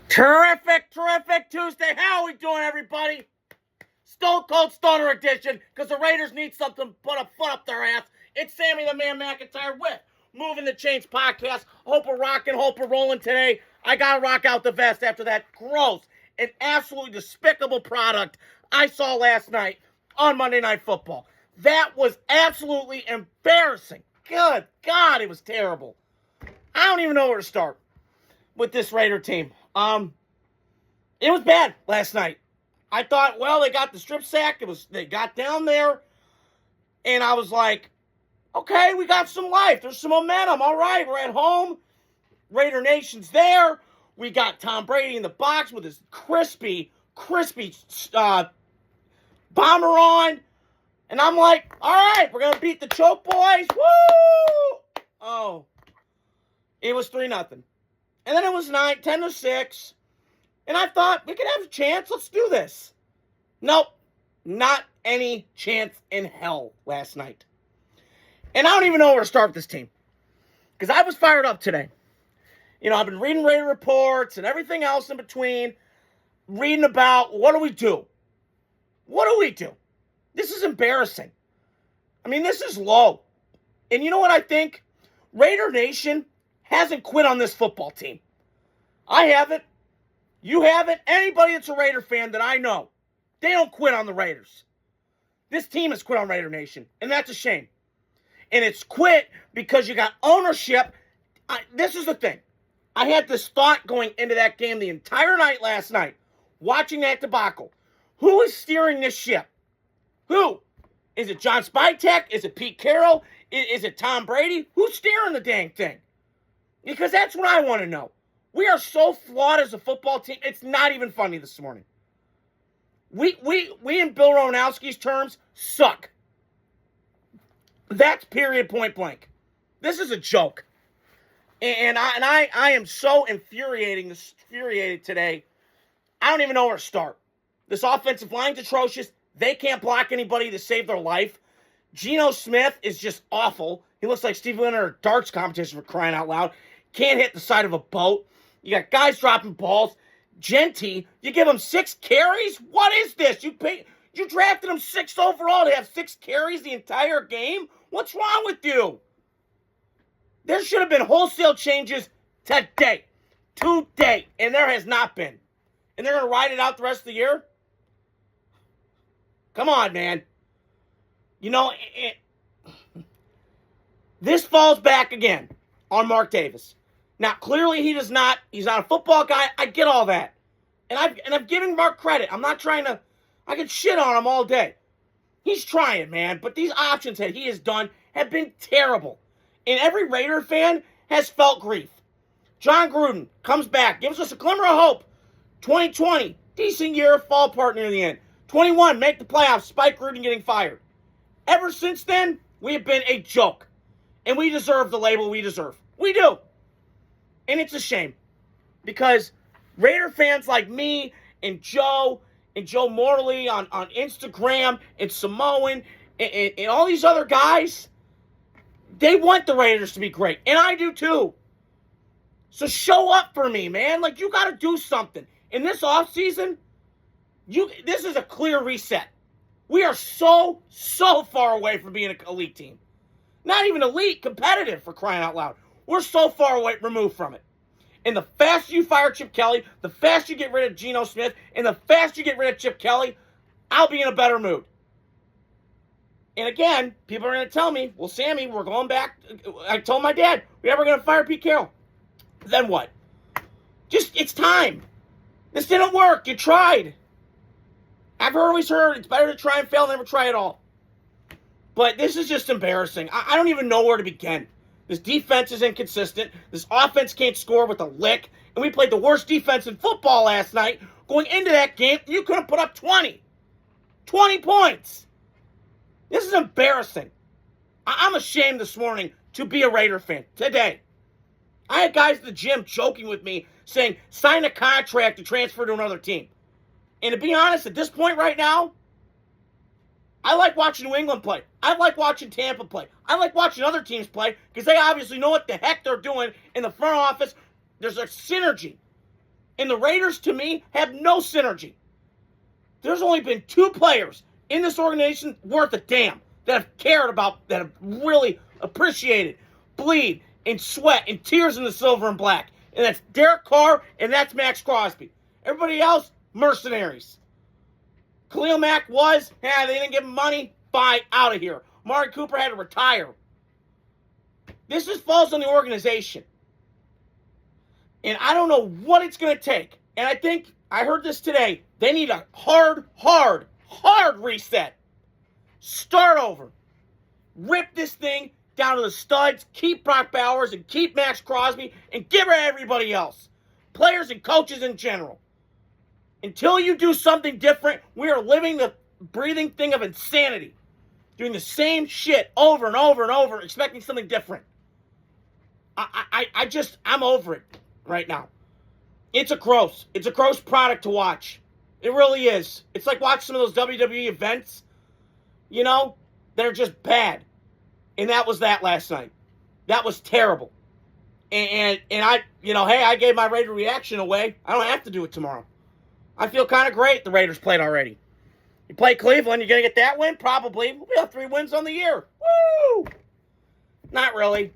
Terrific Tuesday. How are we doing, everybody? Stone Cold Stoner Edition, because the Raiders need something to put a foot up their ass. It's Sammy the Man McIntyre with Moving the Chains podcast. Hope we're rocking, hope we're rolling today. I gotta rock out the vest after that gross and absolutely despicable product I saw last night on Monday Night Football. That was absolutely embarrassing. Good God, it was terrible. I don't even know where to start with this Raider team. It was bad last night. I thought, well, they got the strip sack. They got down there, and I was like, okay, we got some life. There's some momentum. All right, we're at home. Raider Nation's there. We got Tom Brady in the box with his crispy bomber on. And I'm like, all right, we're going to beat the Choke Boys. Woo! Oh, it was 3-0. And then it was 10-6. And I thought, we could have a chance. Let's do this. Nope. Not any chance in hell last night. And I don't even know where to start with this team. Because I was fired up today. You know, I've been reading Raider reports and everything else in between. Reading about, what do we do? What do we do? This is embarrassing. I mean, this is low. And you know what I think? Raider Nation hasn't quit on this football team. I haven't. You haven't. Anybody that's a Raider fan that I know, they don't quit on the Raiders. This team has quit on Raider Nation, and that's a shame. And it's quit because you got ownership. This is the thing. I had this thought going into that game the entire night last night, watching that debacle. Who is steering this ship? Who? Is it John Spytek? Is it Pete Carroll? Is it Tom Brady? Who's steering the dang thing? Because that's what I want to know. We are so flawed as a football team, it's not even funny this morning. We in Bill Romanowski's terms, suck. That's period, point blank. This is a joke. And I am so infuriated today. I don't even know where to start. This offensive line's atrocious. They can't block anybody to save their life. Geno Smith is just awful. He looks like Steve Winter at a darts competition, for crying out loud. Can't hit the side of a boat. You got guys dropping balls. Genty, you give him 6 carries? What is this? You drafted him 6th overall to have 6 carries the entire game? What's wrong with you? There should have been wholesale changes today. And there has not been. And they're going to ride it out the rest of the year? Come on, man. You know, this falls back again on Mark Davis. Now, clearly he's not a football guy. I get all that. And I'm giving Mark credit. I'm not trying to, I can shit on him all day. He's trying, man. But these options that he has done have been terrible. And every Raider fan has felt grief. John Gruden comes back, gives us a glimmer of hope. 2020, decent year, fall apart near the end. 21, make the playoffs, Spike Gruden getting fired. Ever since then, we have been a joke. And we deserve the label we deserve. We do. And it's a shame. Because Raider fans like me and Joe Morley on Instagram and Samoan and all these other guys, they want the Raiders to be great. And I do too. So show up for me, man. Like, you got to do something. In this offseason, this is a clear reset. We are so far away from being an elite team. Not even elite, competitive, for crying out loud. We're so far away, removed from it. And the faster you fire Chip Kelly, the faster you get rid of Geno Smith, and the faster you get rid of Chip Kelly, I'll be in a better mood. And again, people are going to tell me, well, Sammy, we're going back. I told my dad, we're never going to fire Pete Carroll. Then what? It's time. This didn't work. You tried. I've always heard it's better to try and fail than never try at all. But this is just embarrassing. I don't even know where to begin. This defense is inconsistent. This offense can't score with a lick. And we played the worst defense in football last night. Going into that game, you couldn't put up 20. 20 points. This is embarrassing. I'm ashamed this morning to be a Raider fan. Today. I had guys at the gym joking with me, saying, sign a contract to transfer to another team. And to be honest, at this point right now, I like watching New England play. I like watching Tampa play. I like watching other teams play because they obviously know what the heck they're doing in the front office. There's a synergy. And the Raiders, to me, have no synergy. There's only been 2 players in this organization worth a damn that have cared about, that have really appreciated, bleed, and sweat, and tears in the silver and black. And that's Derek Carr, and that's Max Crosby. Everybody else, mercenaries. Khalil Mack they didn't give him money, bye, out of here. Amari Cooper had to retire. This just falls on the organization. And I don't know what it's going to take. And I think, I heard this today, they need a hard reset. Start over. Rip this thing down to the studs, keep Brock Bowers and keep Max Crosby, and get rid of everybody else. Players and coaches in general. Until you do something different, we are living the breathing thing of insanity. Doing the same shit over and over and over, expecting something different. I'm over it right now. It's a gross product to watch. It really is. It's like watching some of those WWE events, that are just bad. And that was that last night. That was terrible. And I, hey, I gave my Raider reaction away. I don't have to do it tomorrow. I feel kind of great the Raiders played already. You play Cleveland, you're going to get that win? Probably. We'll have 3 wins on the year. Woo! Not really.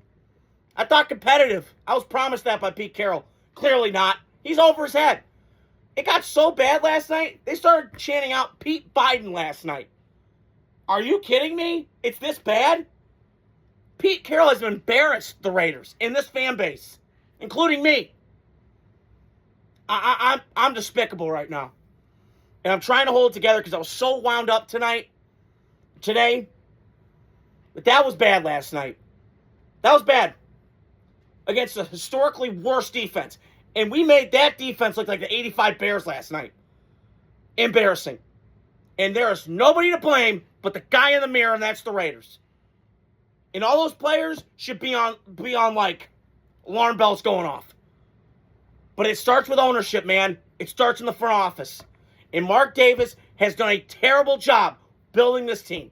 I thought competitive. I was promised that by Pete Carroll. Clearly not. He's over his head. It got so bad last night, they started chanting out Pete Biden last night. Are you kidding me? It's this bad? Pete Carroll has embarrassed the Raiders in this fan base, including me. I'm despicable right now. And I'm trying to hold it together because I was so wound up today. But that was bad last night. That was bad. Against a historically worse defense. And we made that defense look like the 85 Bears last night. Embarrassing. And there is nobody to blame but the guy in the mirror, and that's the Raiders. And all those players should be on like alarm bells going off. But it starts with ownership, man. It starts in the front office. And Mark Davis has done a terrible job building this team.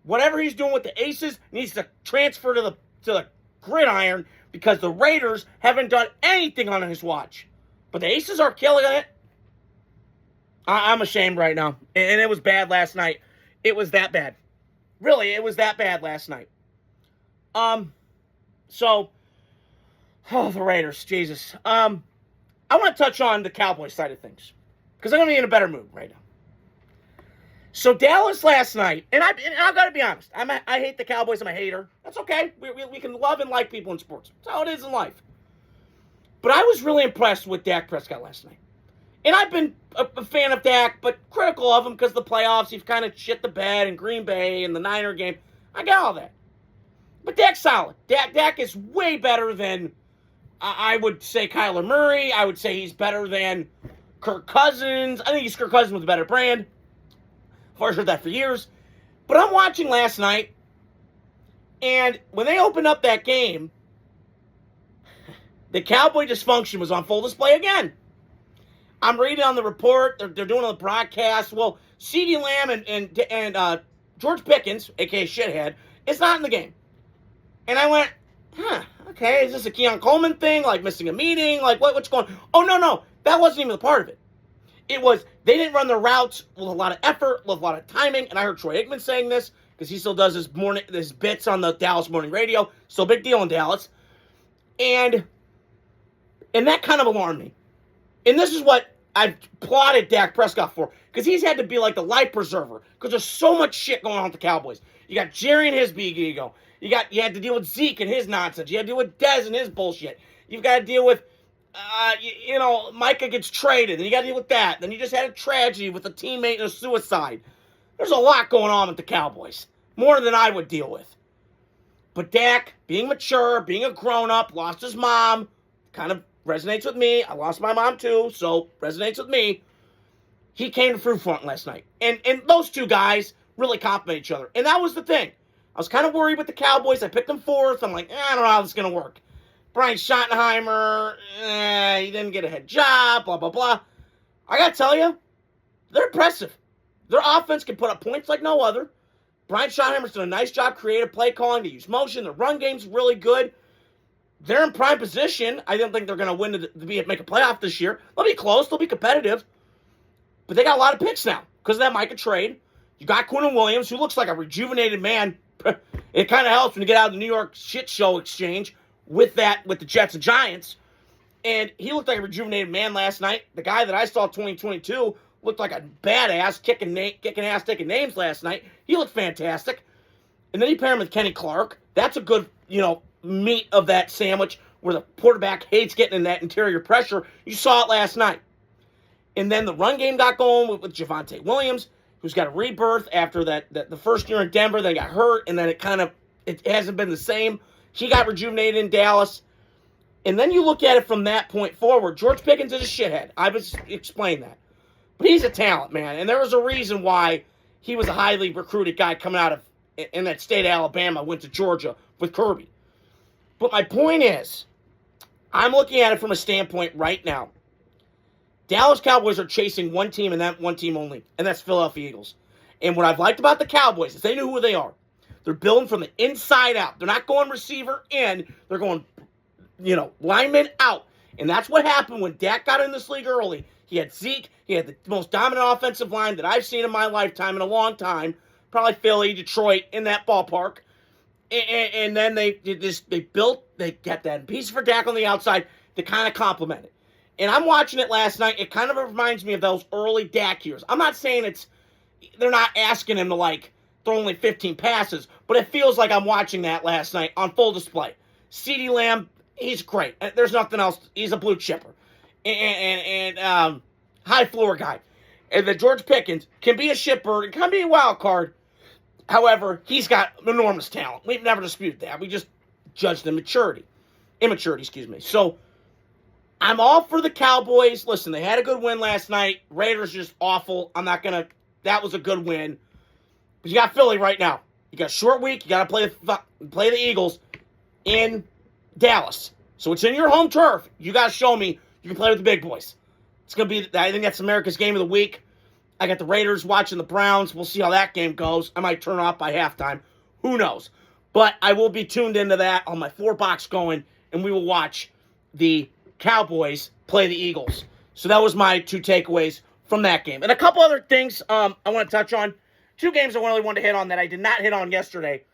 Whatever he's doing with the Aces needs to transfer to the gridiron because the Raiders haven't done anything on his watch. But the Aces are killing it. I'm ashamed right now. And it was bad last night. It was that bad. Really, it was that bad last night. The Raiders, Jesus. I want to touch on the Cowboys side of things because I'm going to be in a better mood right now. So Dallas last night, and I've got to be honest, I hate the Cowboys. I'm a hater. That's okay. We can love and like people in sports. That's how it is in life. But I was really impressed with Dak Prescott last night. And I've been a fan of Dak, but critical of him because of the playoffs. He's kind of shit the bed in Green Bay and the Niner game. I get all that. But Dak's solid. Dak is way better than, I would say, Kyler Murray. I would say he's better than Kirk Cousins. I think he's Kirk Cousins with a better brand. I've heard that for years. But I'm watching last night, and when they opened up that game, the Cowboy dysfunction was on full display again. I'm reading on the report. They're doing on the broadcast. Well, CeeDee Lamb and George Pickens, a.k.a. Shithead, is not in the game. And I went, okay, is this a Keon Coleman thing? Like missing a meeting? Like what's going on? Oh, no. That wasn't even a part of it. It was, they didn't run their routes with a lot of effort, with a lot of timing. And I heard Troy Aikman saying this because he still does his bits on the Dallas morning radio. Still a big deal in Dallas. And that kind of alarmed me. And this is what I've applauded Dak Prescott for. Because he's had to be like the life preserver. Because there's so much shit going on with the Cowboys. You got Jerry and his big ego. You had to deal with Zeke and his nonsense. You had to deal with Dez and his bullshit. You've got to deal with, Micah gets traded. Then you got to deal with that. Then you just had a tragedy with a teammate and a suicide. There's a lot going on with the Cowboys. More than I would deal with. But Dak, being mature, being a grown-up, lost his mom, kind of resonates with me. I lost my mom too, so resonates with me. He came to fruit front last night. And those two guys really complement each other. And that was the thing. I was kind of worried with the Cowboys. I picked them fourth. I'm like, I don't know how this is going to work. Brian Schottenheimer, he didn't get a head job, blah, blah, blah. I got to tell you, they're impressive. Their offense can put up points like no other. Brian Schottenheimer's done a nice job creative play calling. They use motion. The run game's really good. they're in prime position. I don't think they're going to win make a playoff this year. They'll be close. They'll be competitive. But they got a lot of picks now because of that Micah trade. You got Quinn Williams, who looks like a rejuvenated man. It kind of helps when you get out of the New York shit show exchange with the Jets and Giants. And he looked like a rejuvenated man last night. The guy that I saw 2022 looked like a badass, kicking ass, taking names last night. He looked fantastic. And then you pair him with Kenny Clark. That's a good, meat of that sandwich where the quarterback hates getting in that interior pressure. You saw it last night. And then the run game got going with Javonte Williams, who's got a rebirth after the first year in Denver, then got hurt, and then it hasn't been the same. He got rejuvenated in Dallas. And then you look at it from that point forward. George Pickens is a shithead. I was explained that. But he's a talent, man. And there was a reason why he was a highly recruited guy coming out of in that state of Alabama, went to Georgia with Kirby. But my point is, I'm looking at it from a standpoint right now. Dallas Cowboys are chasing one team and that one team only, and that's Philadelphia Eagles. And what I've liked about the Cowboys is they know who they are. They're building from the inside out. They're not going receiver in. They're going, lineman out. And that's what happened when Dak got in this league early. He had Zeke. He had the most dominant offensive line that I've seen in my lifetime in a long time. Probably Philly, Detroit, in that ballpark. And then they got that piece for Dak on the outside to kind of complement it. And I'm watching it last night. It kind of reminds me of those early Dak years. I'm not saying they're not asking him to, throw only 15 passes, but it feels like I'm watching that last night on full display. CeeDee Lamb, he's great. There's nothing else. He's a blue chipper. And high floor guy. And then George Pickens can be a shitbird and can be a wild card. However, he's got enormous talent. We've never disputed that. We just judge the immaturity. So, I'm all for the Cowboys. Listen, they had a good win last night. Raiders just awful. That was a good win. But you got Philly right now. You got a short week. You got to play the Eagles in Dallas. So it's in your home turf. You got to show me you can play with the big boys. It's going to be, I think that's America's game of the week. I got the Raiders watching the Browns. We'll see how that game goes. I might turn off by halftime. Who knows? But I will be tuned into that on my 4-box going, and we will watch the Cowboys play the Eagles. So that was my 2 takeaways from that game. And a couple other things I want to touch on. 2 games I really wanted to hit on that I did not hit on yesterday.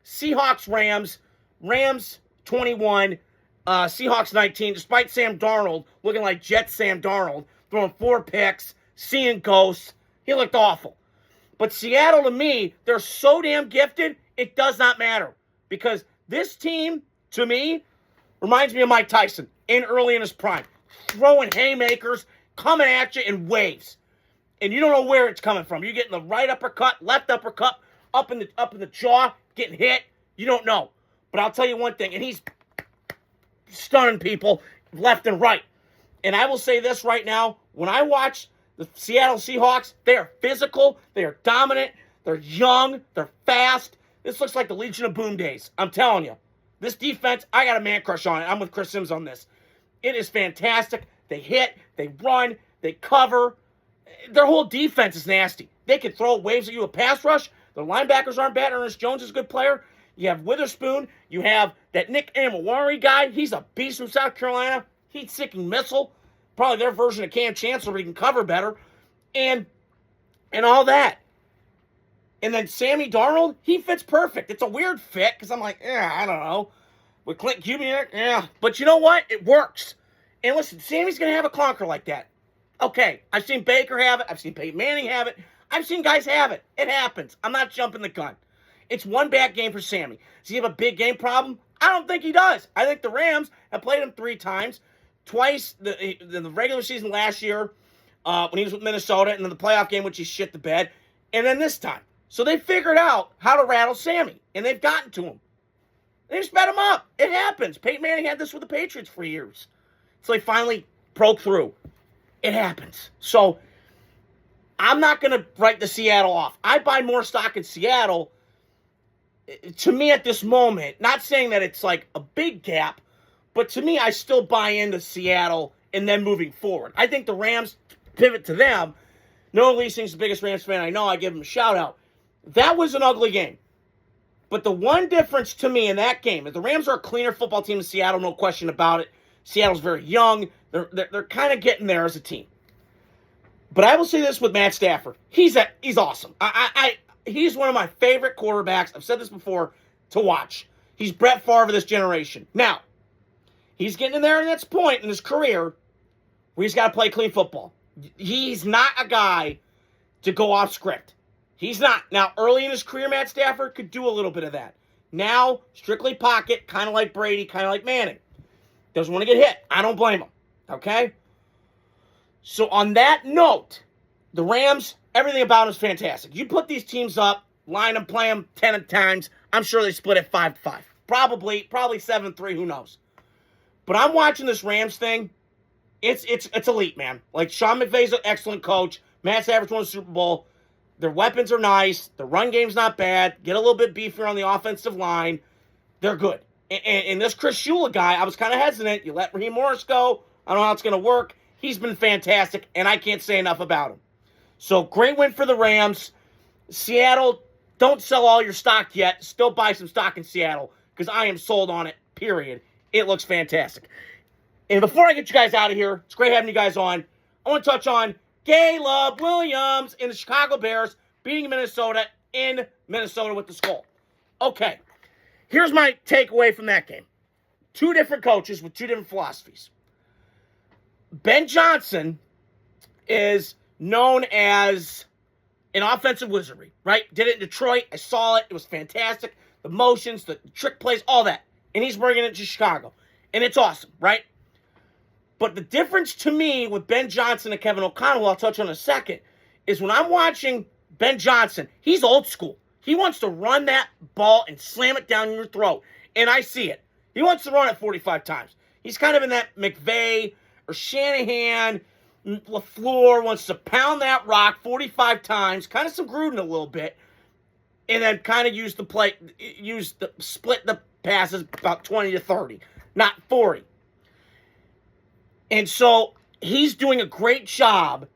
Seahawks-Rams. Rams 21, Seahawks 19. Despite Sam Darnold looking like Jet Sam Darnold, throwing 4 picks, seeing ghosts. He looked awful. But Seattle, to me, they're so damn gifted, it does not matter. Because this team, to me, reminds me of Mike Tyson early in his prime. Throwing haymakers, coming at you in waves. And you don't know where it's coming from. You're getting the right uppercut, left uppercut, up in the jaw, getting hit. You don't know. But I'll tell you one thing, and he's stunning people left and right. And I will say this right now, when I watch the Seattle Seahawks, they are physical, they are dominant, they're young, they're fast. This looks like the Legion of Boom days. I'm telling you. This defense, I got a man crush on it. I'm with Chris Sims on this. It is fantastic. They hit, they run, they cover. Their whole defense is nasty. They can throw waves at you with pass rush. The linebackers aren't bad. Ernest Jones is a good player. You have Witherspoon. You have that Nick Amawari guy. He's a beast from South Carolina. Heat-seeking missile. Probably their version of Cam Chancellor, but he can cover better. And all that. And then Sammy Darnold, he fits perfect. It's a weird fit because I'm like, I don't know. With Clint Kubiak, yeah. But you know what? It works. And listen, Sammy's going to have a clunker like that. Okay, I've seen Baker have it. I've seen Peyton Manning have it. I've seen guys have it. It happens. I'm not jumping the gun. It's one bad game for Sammy. Does he have a big game problem? I don't think he does. I think the Rams have played him 3 times. Twice in the regular season last year when he was with Minnesota, and then the playoff game, which he shit the bed, and then this time. So they figured out how to rattle Sammy, and they've gotten to him. They sped him up. It happens. Peyton Manning had this with the Patriots for years. So they finally broke through. It happens. So I'm not going to write the Seattle off. I buy more stock in Seattle. To me at this moment, not saying that it's like a big gap, but to me I still buy into Seattle and then moving forward. I think the Rams pivot to them. Noah Leasing's the biggest Rams fan I know. I give him a shout out. That was an ugly game. But the one difference to me in that game is the Rams are a cleaner football team than Seattle, no question about it. Seattle's very young. They're kind of getting there as a team. But I will say this with Matt Stafford. He's awesome. He's one of my favorite quarterbacks. I've said this before, to watch. He's Brett Favre of this generation. Now, he's getting in there in that point in his career where he's got to play clean football. He's not a guy to go off script. He's not. Now, early in his career, Matt Stafford could do a little bit of that. Now, strictly pocket, kind of like Brady, kind of like Manning. Doesn't want to get hit. I don't blame him. Okay? So, on that note, the Rams, everything about them is fantastic. You put these teams up, line them, play them 10 times, I'm sure they split it 5-5. Probably 7-3, who knows. But I'm watching this Rams thing. It's elite, man. Like, Sean McVay's an excellent coach. Matt Stafford won the Super Bowl. Their weapons are nice. The run game's not bad. Get a little bit beefier on the offensive line. They're good. And this Chris Shula guy, I was kind of hesitant. You let Raheem Morris go. I don't know how it's going to work. He's been fantastic, and I can't say enough about him. So, great win for the Rams. Seattle, don't sell all your stock yet. Still buy some stock in Seattle because I am sold on it, period. It looks fantastic. And before I get you guys out of here, it's great having you guys on. I want to touch on Caleb Williams and the Chicago Bears beating Minnesota in Minnesota with the Skull. Okay, here's my takeaway from that game. Two different coaches with two different philosophies. Ben Johnson is known as an offensive wizardry, right? Did it in Detroit. I saw it. It was fantastic. The motions, the trick plays, all that. And he's bringing it to Chicago. And it's awesome, right? But the difference to me with Ben Johnson and Kevin O'Connell, I'll touch on in a second, is when I'm watching Ben Johnson, he's old school. He wants to run that ball and slam it down your throat. And I see it. He wants to run it 45 times. He's kind of in that McVay or Shanahan, LaFleur wants to pound that rock 45 times, kind of some Gruden a little bit, and then kind of split the passes about 20 to 30, not 40. And so he's doing a great job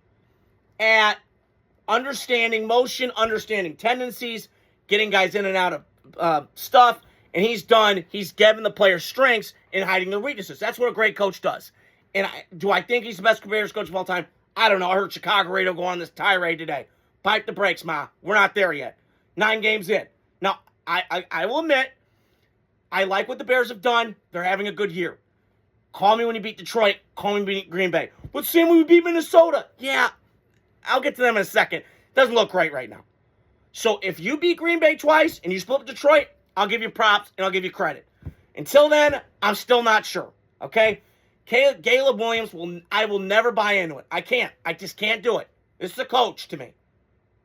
at understanding motion, understanding tendencies, getting guys in and out of stuff, and he's given the players strengths and hiding their weaknesses. That's what a great coach does. And do I think he's the best Bears coach of all time? I don't know. I heard Chicago radio go on this tirade today. Pipe the brakes, Ma. We're not there yet. 9 games in. Now, I will admit, I like what the Bears have done. They're having a good year. Call me when you beat Detroit. Call me when you beat Green Bay. But Sam, when we beat Minnesota. Yeah, I'll get to them in a second. Doesn't look great right now. So if you beat Green Bay twice and you split with Detroit, I'll give you props and I'll give you credit. Until then, I'm still not sure. Okay? Caleb Williams, I will never buy into it. I can't. I just can't do it. This is a coach to me.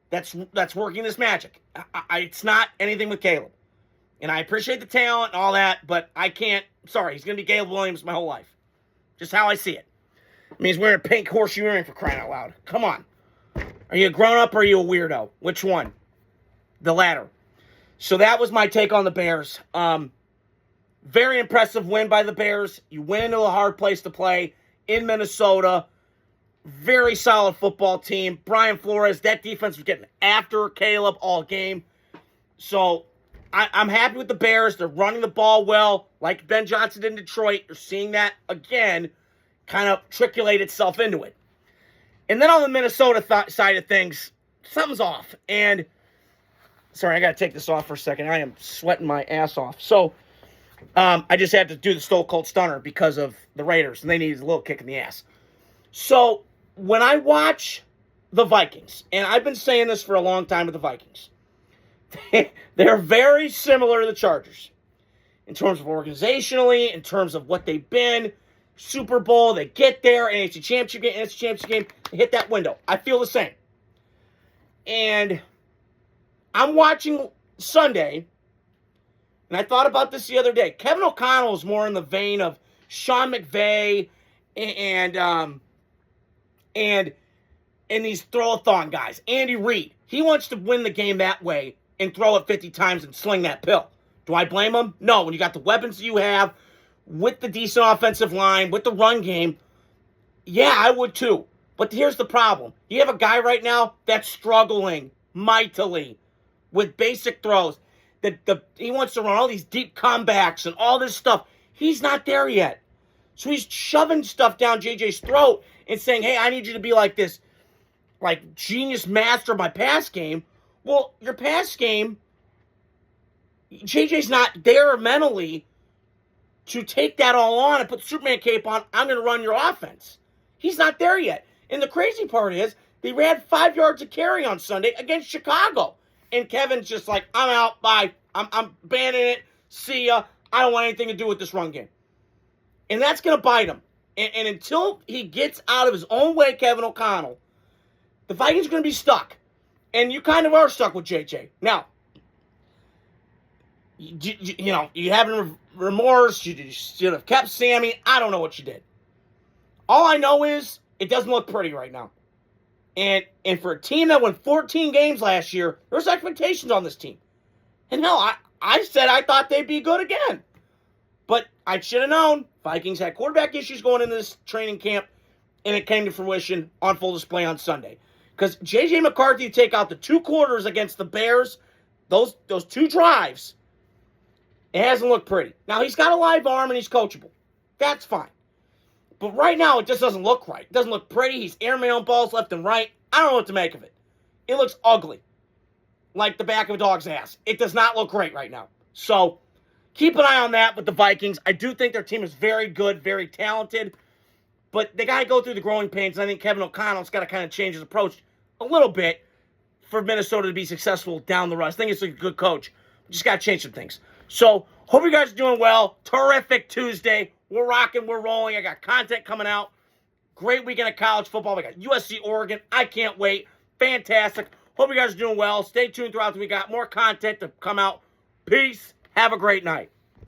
That's working this magic. It's not anything with Caleb. And I appreciate the talent and all that, but I can't. Sorry, he's going to be Caleb Williams my whole life. Just how I see it. I mean, he's wearing a pink horseshoe earring for crying out loud. Come on. Are you a grown-up or are you a weirdo? Which one? The latter. So that was my take on the Bears. Very impressive win by the Bears. You went into a hard place to play in Minnesota. Very solid football team. Brian Flores, that defense was getting after Caleb all game. So I'm happy with the Bears. They're running the ball well, like Ben Johnson in Detroit. You're seeing that again kind of triculate itself into it. And then on the Minnesota side of things, something's off. And, sorry, I got to take this off for a second. I am sweating my ass off. So, I just had to do the Stone Cold Stunner because of the Raiders, and they needed a little kick in the ass. So, when I watch the Vikings, and I've been saying this for a long time with the Vikings, they're very similar to the Chargers in terms of organizationally, in terms of what they've been. Super Bowl, they get there, NFC Championship game, they hit that window. I feel the same. And I'm watching Sunday, and I thought about this the other day. Kevin O'Connell is more in the vein of Sean McVay and these throw-a-thon guys. Andy Reid. He wants to win the game that way and throw it 50 times and sling that pill. Do I blame him? No. When you got the weapons you have, with the decent offensive line, with the run game, yeah, I would too. But here's the problem. You have a guy right now that's struggling mightily with basic throws. he wants to run all these deep comebacks and all this stuff. He's not there yet. So he's shoving stuff down JJ's throat and saying, hey, I need you to be like this, like, genius master of my pass game. Well, your pass game, JJ's not there mentally to take that all on and put the Superman cape on. I'm going to run your offense. He's not there yet. And the crazy part is, they ran 5 yards of carry on Sunday against Chicago. And Kevin's just like, I'm out, bye. I'm banning it. See ya. I don't want anything to do with this run game. And that's going to bite him. And until he gets out of his own way, Kevin O'Connell, the Vikings are going to be stuck. And you kind of are stuck with JJ. Now, you having remorse. You should have kept Sammy. I don't know what you did. All I know is it doesn't look pretty right now. And for a team that won 14 games last year, there's expectations on this team. And hell, I said I thought they'd be good again. But I should have known. Vikings had quarterback issues going into this training camp, and it came to fruition on full display on Sunday. Because J.J. McCarthy take out the 2 quarters against the Bears, those 2 drives, it hasn't looked pretty. Now, he's got a live arm and he's coachable. That's fine. But right now, it just doesn't look right. It doesn't look pretty. He's airmailing balls left and right. I don't know what to make of it. It looks ugly. Like the back of a dog's ass. It does not look great right now. So, keep an eye on that with the Vikings. I do think their team is very good, very talented. But they got to go through the growing pains. And I think Kevin O'Connell's got to kind of change his approach a little bit for Minnesota to be successful down the road. I think it's a good coach. Just got to change some things. So, hope you guys are doing well. Terrific Tuesday. We're rocking. We're rolling. I got content coming out. Great weekend of college football. We got USC, Oregon. I can't wait. Fantastic. Hope you guys are doing well. Stay tuned throughout the week. Got more content to come out. Peace. Have a great night.